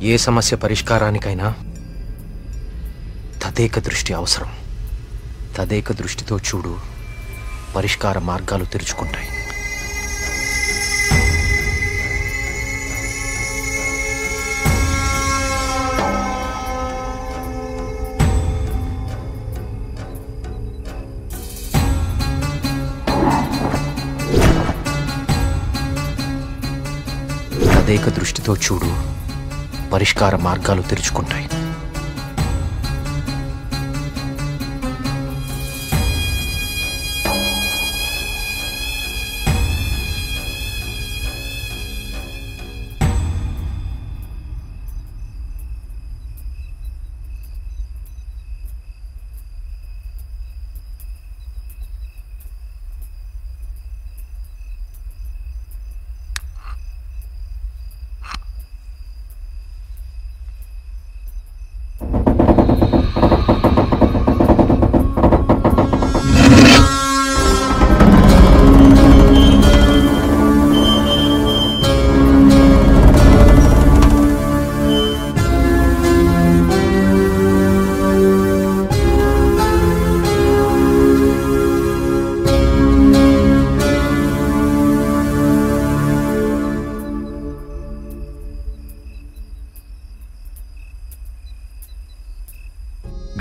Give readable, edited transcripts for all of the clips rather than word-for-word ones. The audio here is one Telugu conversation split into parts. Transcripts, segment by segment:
ఏ సమస్య పరిష్కారానికైనా తదేక దృష్టి అవసరం. తదేక దృష్టితో చూడు, పరిష్కార మార్గాలు తెరుచుకుంటాయి. తదేక దృష్టితో చూడు, పరిష్కార మార్గాలు తెరుచుకుంటాయి.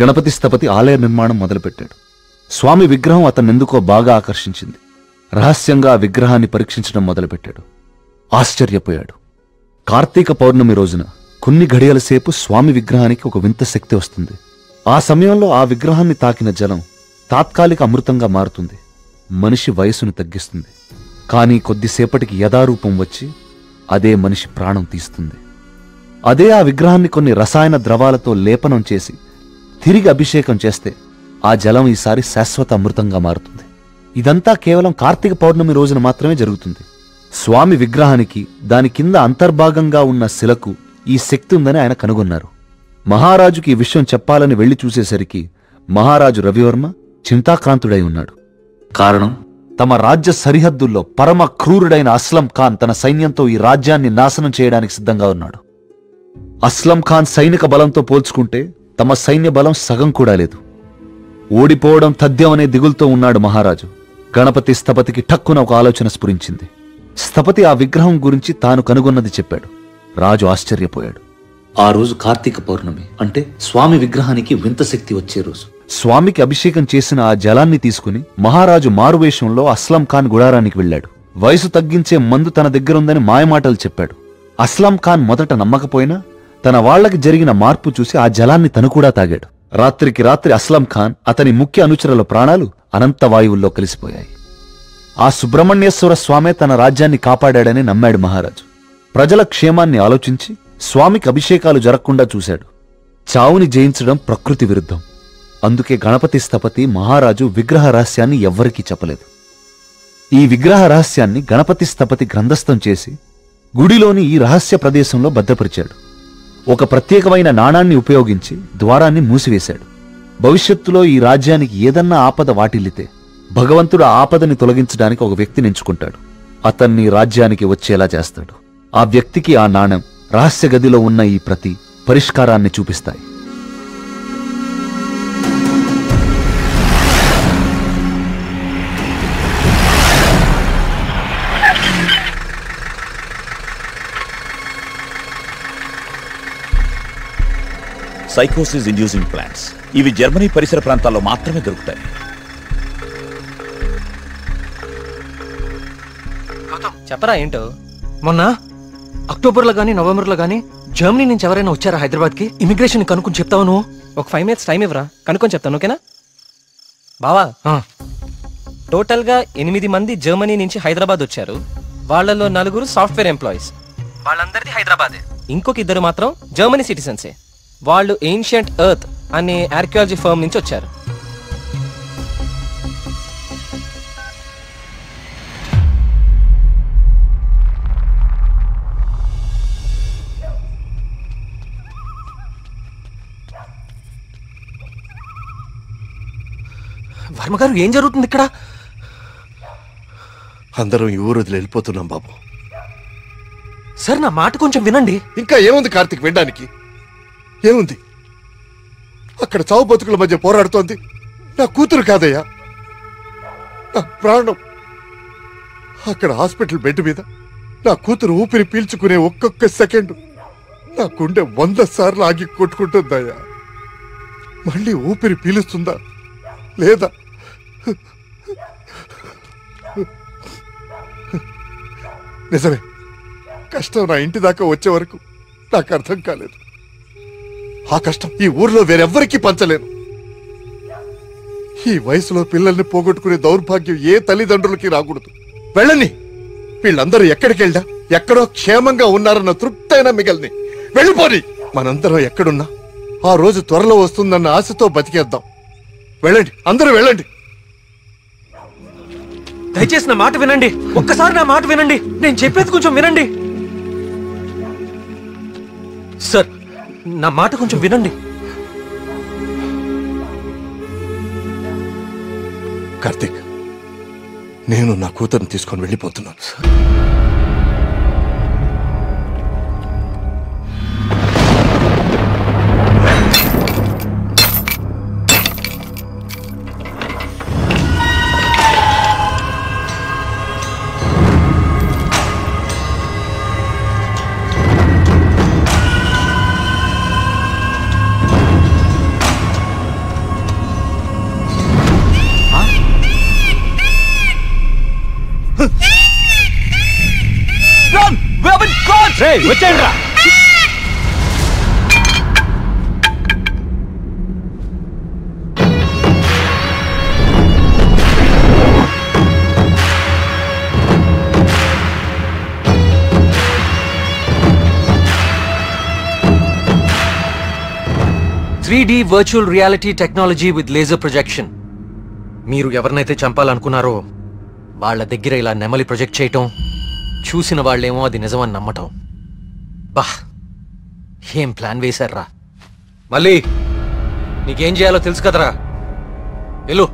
గణపతి స్థపతి ఆలయ నిర్మాణం మొదలుపెట్టాడు. స్వామి విగ్రహం అతన్నెందుకో బాగా ఆకర్షించింది. రహస్యంగా ఆ విగ్రహాన్ని పరీక్షించడం మొదలుపెట్టాడు. ఆశ్చర్యపోయాడు. కార్తీక పౌర్ణమి రోజున కొన్ని ఘడియల సేపు స్వామి విగ్రహానికి ఒక వింత శక్తి వస్తుంది. ఆ సమయంలో ఆ విగ్రహాన్ని తాకిన జలం తాత్కాలిక అమృతంగా మారుతుంది. మనిషి వయసును తగ్గిస్తుంది. కానీ కొద్దిసేపటికి యథారూపం వచ్చి అదే మనిషి ప్రాణం తీస్తుంది. అదే ఆ విగ్రహాన్ని కొన్ని రసాయన ద్రవాలతో లేపనం చేసి తిరిగి అభిషేకం చేస్తే ఆ జలం ఈసారి శాశ్వత అమృతంగా మారుతుంది. ఇదంతా కేవలం కార్తీక పౌర్ణమి రోజున మాత్రమే జరుగుతుంది. స్వామి విగ్రహానికి దాని కింద అంతర్భాగంగా ఉన్న శిలకు ఈ శక్తి ఉందని ఆయన కనుగొన్నారు. మహారాజుకి ఈ విషయం చెప్పాలని వెళ్లి చూసేసరికి మహారాజు రవివర్మ చింతాక్రాంతుడై ఉన్నాడు. కారణం, తమ రాజ్య సరిహద్దుల్లో పరమ క్రూరుడైన అస్లం ఖాన్ తన సైన్యంతో ఈ రాజ్యాన్ని నాశనం చేయడానికి సిద్ధంగా ఉన్నాడు. అస్లం ఖాన్ సైనిక బలంతో పోల్చుకుంటే తమ సైన్య బలం సగం కూడా లేదు. ఓడిపోవడం తథ్యం అనే దిగులుతో ఉన్నాడు మహారాజు. గణపతి స్థపతికి ఠక్కున ఒక ఆలోచన స్ఫురించింది. స్థపతి ఆ విగ్రహం గురించి తాను కనుగొన్నది చెప్పాడు. రాజు ఆశ్చర్యపోయాడు. ఆ రోజు కార్తీక పౌర్ణమి, అంటే స్వామి విగ్రహానికి వింత శక్తి వచ్చే రోజు. స్వామికి అభిషేకం చేసిన ఆ జలాన్ని తీసుకుని మహారాజు మారువేషంలో అస్లం ఖాన్ గుడారానికి వెళ్లాడు. వయసు తగ్గించే మందు తన దగ్గరుందని మాయమాటలు చెప్పాడు. అస్లం ఖాన్ మొదట నమ్మకపోయినా తన వాళ్లకి జరిగిన మార్పు చూసి ఆ జలాన్ని తను కూడా తాగాడు. రాత్రికి రాత్రి అస్లం ఖాన్, అతని ముఖ్య అనుచరుల ప్రాణాలు అనంత వాయువుల్లో కలిసిపోయాయి. ఆ సుబ్రహ్మణ్యేశ్వర స్వామే తన రాజ్యాన్ని కాపాడాడని నమ్మాడు మహారాజు. ప్రజల క్షేమాన్ని ఆలోచించి స్వామికి అభిషేకాలు జరగకుండా చూశాడు. చావుని జయించడం ప్రకృతి విరుద్ధం. అందుకే గణపతి స్థపతి మహారాజు విగ్రహ రహస్యాన్ని ఎవ్వరికీ చెప్పలేదు. ఈ విగ్రహ రహస్యాన్ని గణపతి స్థపతి గ్రంథస్థం చేసి గుడిలోని ఈ రహస్య ప్రదేశంలో భద్రపరిచాడు. ఒక ప్రత్యేకమైన నాణాన్ని ఉపయోగించి ద్వారాన్ని మూసివేశాడు. భవిష్యత్తులో ఈ రాజ్యానికి ఏదన్నా ఆపద వాటిల్లితే భగవంతుడు ఆ ఆపదని తొలగించడానికి ఒక వ్యక్తిని ఎంచుకుంటాడు. అతన్ని రాజ్యానికి వచ్చేలా చేస్తాడు. ఆ వ్యక్తికి ఆ నాణెం, రహస్య గదిలో ఉన్న ఈ ప్రతి పరిష్కారాన్ని చూపిస్తాయి. సైకోసిస్ ఇండ్యూసింగ్ ప్లాంట్స్ ఇవి జర్మనీ పరిసర ప్రాంతాల్లో మాత్రమే దొరుకుతాయి. చెప్పరా ఏంటో, మొన్న అక్టోబర్లో గానీ నవంబర్లో గానీ జర్మనీ నుంచి ఎవరైనా వచ్చారా హైదరాబాద్కి? ఇమిగ్రేషన్ కనుక్కొని చెప్తావు నువ్వు. ఒక 5 minutes టైం ఇవ్వరా, కనుక్కొని చెప్తాను. ఓకేనా బావా? టోటల్గా 8 మంది జర్మనీ నుంచి హైదరాబాద్ వచ్చారు. వాళ్ళలో 4 సాఫ్ట్వేర్ ఎంప్లాయీస్. వాళ్ళందరిది హైదరాబాదే. ఇంకొక 2 మాత్రం జర్మనీ సిటిజన్సే. వాళ్ళు ఏన్షియంట్ ఎర్త్ అనే ఆర్కియాలజీ ఫర్మ్ నుంచి వచ్చారు. వర్మగారు ఏం జరుగుతుంది ఇక్కడ? అందరం ఈ ఊరు వదిలి వెళ్ళిపోతున్నాం బాబు. సార్ నా మాట కొంచెం వినండి. ఇంకా ఏముంది కార్తీక్ వినడానికి? ఏముంది? అక్కడ చావు బతుకుల మధ్య పోరాడుతోంది నా కూతురు కాదయ్యా, నా ప్రాణం. అక్కడ హాస్పిటల్ బెడ్ మీద నా కూతురు ఊపిరి పీల్చుకునే ఒక్కొక్క సెకండ్ నా గుండె 100 సార్లు ఆగి కొట్టుకుంటుందయ్యా. మళ్ళీ ఊపిరి పీలుస్తుందా లేదా? నిజమే, కష్టం నా ఇంటి దాకా వచ్చే వరకు నాకు అర్థం కాలేదు. ఆ కష్టం ఈ ఊర్లో వేరెవ్వరికీ పంచలేను. ఈ వయసులో పిల్లల్ని పోగొట్టుకునే దౌర్భాగ్యం ఏ తల్లిదండ్రులకి రాకూడదు. వెళ్ళని, వీళ్ళందరూ ఎక్కడికి వెళ్ళా ఎక్కడో క్షేమంగా ఉన్నారన్న తృప్తైన మిగల్ని. వెళ్ళిపోని. మనందరం ఎక్కడున్నా ఆ రోజు త్వరలో వస్తుందన్న ఆశతో బతికేద్దాం. వెళ్ళండి, అందరూ వెళ్ళండి. దయచేసి నా మాట వినండి. ఒక్కసారి నా మాట వినండి. నేను చెప్పేది కొంచెం వినండి. సార్ నా మాట కొంచెం వినండి. కార్తీక్, నేను నా కూతురుని తీసుకొని వెళ్ళిపోతున్నాను. వచ్చేయండిరా. Three D virtual reality technology with laser projection. మీరు ఎవరినైతే చంపాలనుకున్నారో వాళ్ళ దగ్గర ఇలా నెమలి ప్రొజెక్ట్ చేయటం, చూసిన వాళ్ళేమో అది నిజమని నమ్మటం. బా, ఏం ప్లాన్ వేశారా? మళ్ళీ నీకేం చేయాలో తెలుసు కదరా. వెళ్ళు.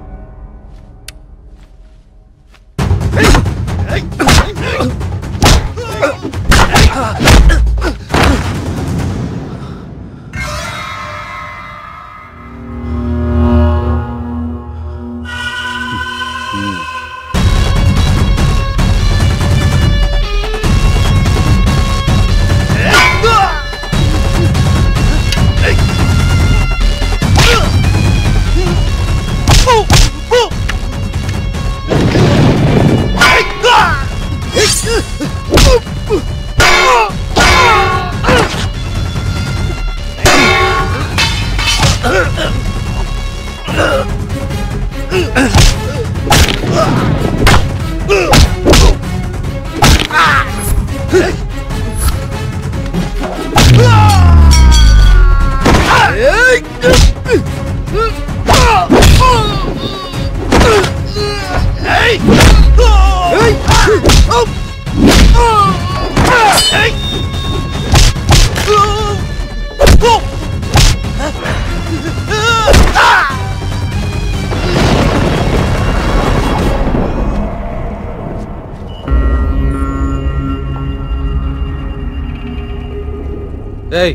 ఏయ్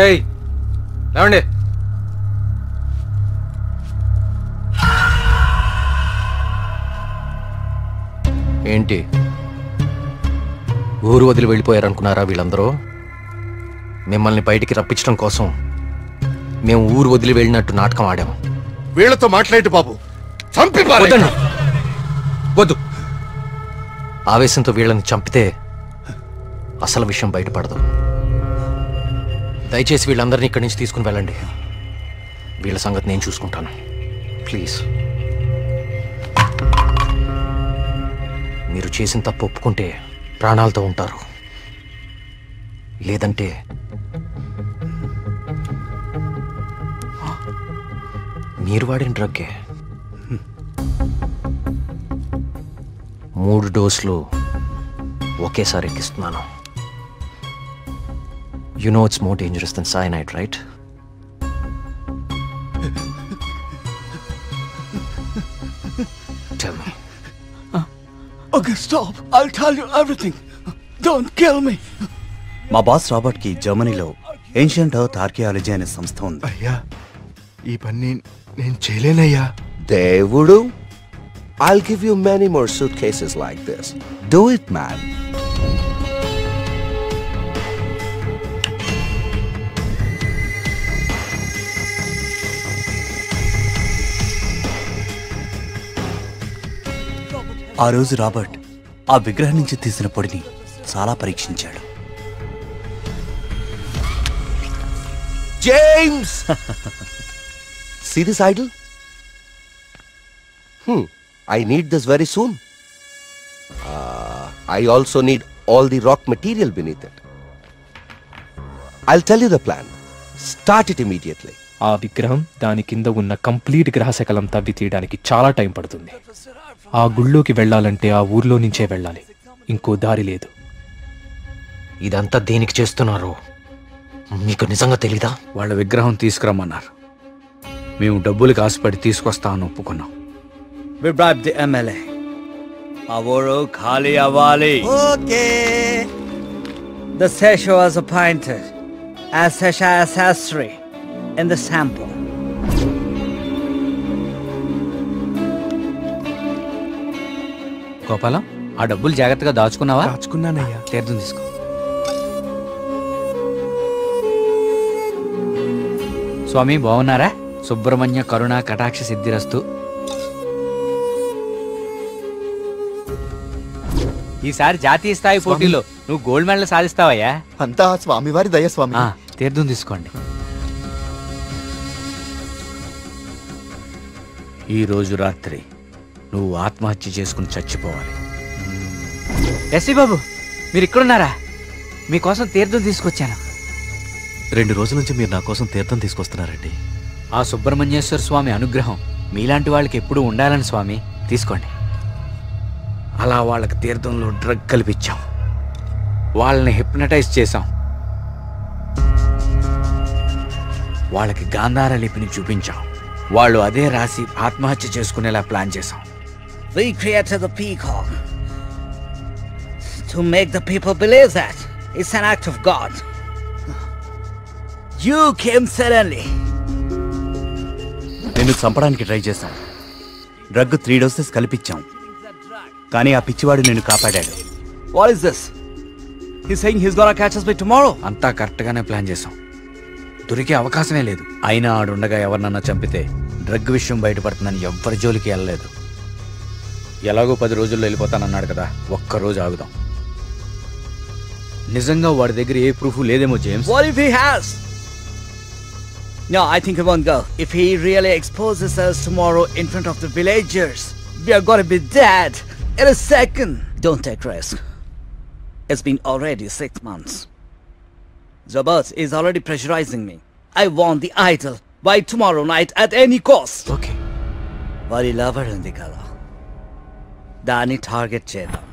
ఏయ్ లేవండి. ఏంటి ఊరు వదిలి వెళ్ళిపోయారనుకున్నారా వీళ్ళందరూ? మిమ్మల్ని బయటికి రప్పించడం కోసం మేము ఊరు వదిలి వెళ్ళినట్టు నాటకం ఆడాము. వీళ్ళతో మాట్లాడి బాబు, చంపి వద్దండి, వద్దు. ఆవేశంతో వీళ్ళని చంపితే అసలు విషయం బయటపడదు. దయచేసి వీళ్ళందరినీ ఇక్కడి నుంచి తీసుకుని వెళ్ళండి. వీళ్ళ సంగతి నేను చూసుకుంటాను. ప్లీజ్. మీరు చేసిన తప్పు ఒప్పుకుంటే ప్రాణాలతో ఉంటారు, లేదంటే మీరు వాడిన డ్రగ్గే 3 డోసులు ఒకేసారి ఎక్కిస్తున్నాను. You know it's more dangerous than cyanide, right? Okay, stop. I'll tell you everything. Don't kill me. మా బాస్ రాబర్ట్ కి జర్మనీలో ఏన్షియంట్ ఎర్త్ ఆర్కియాలజీ అనే సంస్థ ఉంది. అయ్యా ఈ పని నేను చేయలేనయ్యా. దేవుడు, I'll give you many more suitcases like this. Do it, man. ఆ రోజు రాబర్ట్ ఆ విగ్రహం నుంచి తీసిన పొడిని చాలా పరీక్షించాడు. James! See this idol? I need this very soon. I also need all the rock material beneath it. I'll tell you the plan. Start it immediately. ఆ విగ్రహం దాని కింద ఉన్న కంప్లీట్ గ్రహశకలం తవ్వి తీయడానికి చాలా టైం పడుతుంది. ఆ గుళ్ళోకి వెళ్ళాలంటే ఆ ఊర్లో నుంచే వెళ్ళాలి, ఇంకో దారి లేదు. ఇదంతా దేనికి చేస్తున్నారు మీకు నిజంగా తెలీదా? వాళ్ళ విగ్రహం తీసుకురమ్మన్నారు. మేము డబ్బులు కాసుపడి తీసుకొస్తామని ఒప్పుకున్నాం. We bribed the MLA. ఆ ఊరు ఖాళీ అవ్వాలి. Okay. The Sesha was appointed as Sesha Sastri in the sample. Gopalam, ఆ డబ్బులు జాగ్రత్తగా దాచుకున్నావా? దాచుకున్నానయ్యా. తీర్థం తీసుకో. స్వామి బాగున్నారా? సుబ్రహ్మణ్య కరుణ కటాక్ష సిద్ధిరస్తు. ఈసారి జాతీయ స్థాయి పోటీలో నువ్వు గోల్డ్ మెడల్ సాధిస్తావయ్యా. అంతా స్వామివారి దయ స్వామి. తీర్థం తీసుకోండి. ఈ రోజు రాత్రి నువ్వు ఆత్మహత్య చేసుకుని చచ్చిపోవాలి. ఎస్వి బాబు, మీరు ఇక్కడున్నారా? మీకోసం తీర్థం తీసుకొచ్చాను. 2 రోజుల నుంచి మీరు నా కోసం తీర్థం తీసుకొస్తున్నారండి. ఆ సుబ్రహ్మణ్యేశ్వర స్వామి అనుగ్రహం మీలాంటి వాళ్ళకి ఎప్పుడూ ఉండాలని స్వామి. తీసుకోండి. అలా వాళ్ళకి తీర్థంలో డ్రగ్ కల్పించాం, వాళ్ళని హిప్నటైజ్ చేశాం, వాళ్ళకి గాంధార లిపిని చూపించాం, వాళ్ళు అదే రాసి ఆత్మహత్య చేసుకునేలా ప్లాన్ చేశాం. We created the peacock to make the people believe that it's an act of God. You came suddenly. నిన్ను చంపడానికి ట్రై చేశాం. డ్రగ్ 3 డోసెస్ కల్పించాం, కానీ ఆ పిచ్చివాడు నిన్ను కాపాడాడు. What is this? He's saying he's gonna catch us by tomorrow. అంతా కరెక్ట్గానే ప్లాన్ చేశాం. దొరికే అవకాశమే లేదు. అయినా ఆడుండగా ఎవరినన్నా చంపితే డ్రగ్ విషయం బయటపడుతుందని ఎవ్వరి జోలికి వెళ్ళలేదు. ఎలాగో 10 రోజుల్లో వెళ్ళిపోతానన్నాడు కదా, ఒక్కరోజు ఆగుదాం. నిజంగా వాడి దగ్గర ఏ ప్రూఫ్ లేదేమో James. What if he has? No, I think he won't go. If he really exposes us tomorrow in front of the villagers, we are gonna be dead in a second. Don't take risk. It's been already 6 months. Zabas is already pressurizing me. I want the idol by tomorrow night at any cost. Okay. వారి లవర్ ఉంది కదా, దాన్ని టార్గెట్ చేద్దాం.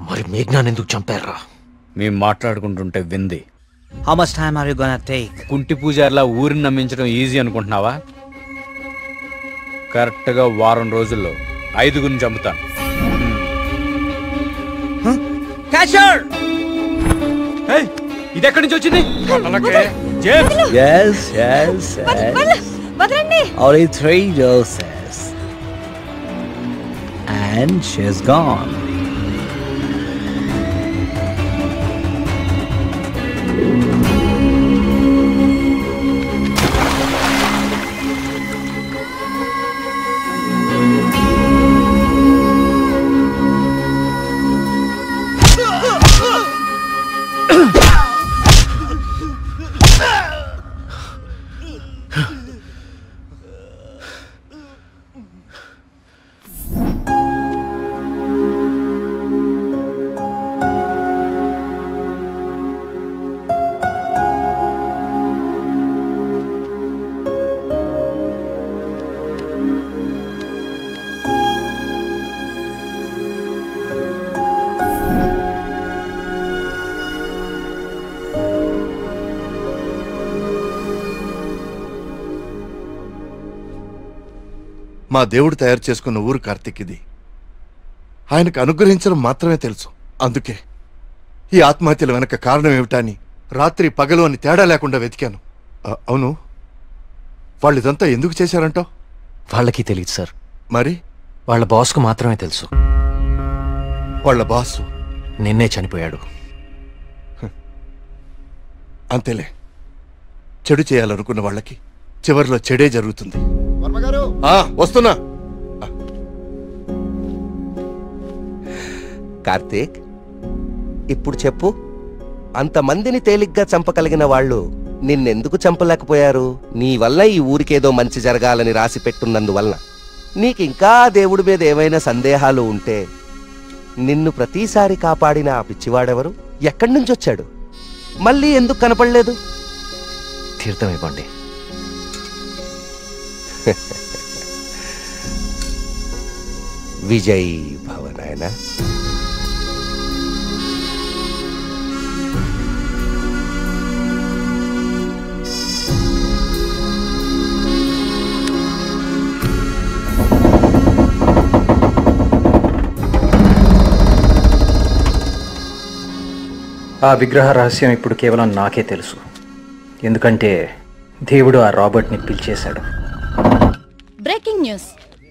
మరి మేఘ్నాన్ని ఎందుకు చంపారా? మేము మాట్లాడుకుంటుంటే వింది. How much time are you gonna take? కుంటి పూజారిలా ఊరిని నమ్మించడం ఈజీ అనుకుంటున్నావా? కరెక్ట్గా 1 వారం రోజుల్లో 5గురిని చంపుతాను. Catcher! ఇది ఎక్కడి నుంచి వచ్చింది? Yes, yes, yes. Only 3 doses. And she's gone. మా దేవుడు తయారు చేసుకున్న ఊరు కార్తీక్ ఇది. ఆయనకు అనుగ్రహించడం మాత్రమే తెలుసు. అందుకే ఈ ఆత్మహత్యల వెనక కారణం ఏమిటా అని రాత్రి పగలు అని తేడా లేకుండా వెతికాను. అవును, వాళ్ళు ఇదంతా ఎందుకు చేశారంటావు? వాళ్ళకి తెలియదు సార్. మరి వాళ్ళ బాస్కు మాత్రమే తెలుసు. వాళ్ళ బాసు నిన్నే చనిపోయాడు. అంతేలే, చెడు చేయాలనుకున్న వాళ్ళకి చివరిలో చెడే జరుగుతుంది. వస్తున్నా. కార్తీక్, ఇప్పుడు చెప్పు, అంతమందిని తేలిగ్గా చంపగలిగిన వాళ్ళు నిన్నెందుకు చంపలేకపోయారు? నీ వల్ల ఈ ఊరికేదో మంచి జరగాలని రాసి పెట్టున్నందువలన. నీకింకా దేవుడి మీద ఏమైనా సందేహాలు ఉంటే నిన్ను ప్రతిసారి కాపాడిన ఆ పిచ్చివాడెవరు? ఎక్కడి నుంచి వచ్చాడు? మళ్ళీ ఎందుకు కనపడలేదు? తీర్థం ఇవ్వండి. విజయ్ భవనాయన. ఆ విగ్రహ రహస్యం ఇప్పుడు కేవలం నాకే తెలుసు. ఎందుకంటే దేవుడు ఆ రాబర్ట్ని పిలిచేశాడు. Breaking news.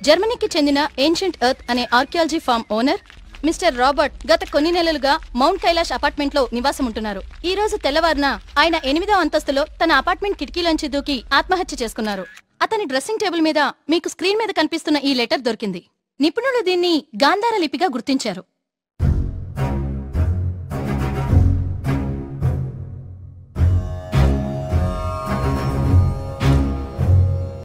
జర్మనీకి చెందిన ఏన్షియంట్ ఎర్త్ అనే archaeology farm owner mister Robert గత కొన్ని నెలలుగా మౌంట్ కైలాష్ అపార్ట్మెంట్ లో నివాసం ఉంటున్నారు. ఈ రోజు తెల్లవారున ఆయన 8వ అంతస్తులో తన అపార్ట్మెంట్ కిటికీలోంచి దూకి ఆత్మహత్య చేసుకున్నారు. అతని డ్రెస్సింగ్ టేబుల్ మీద మీకు స్క్రీన్ మీద కనిపిస్తున్న ఈ లెటర్ దొరికింది. నిపుణులు దీన్ని గాంధార లిపిగా గుర్తించారు.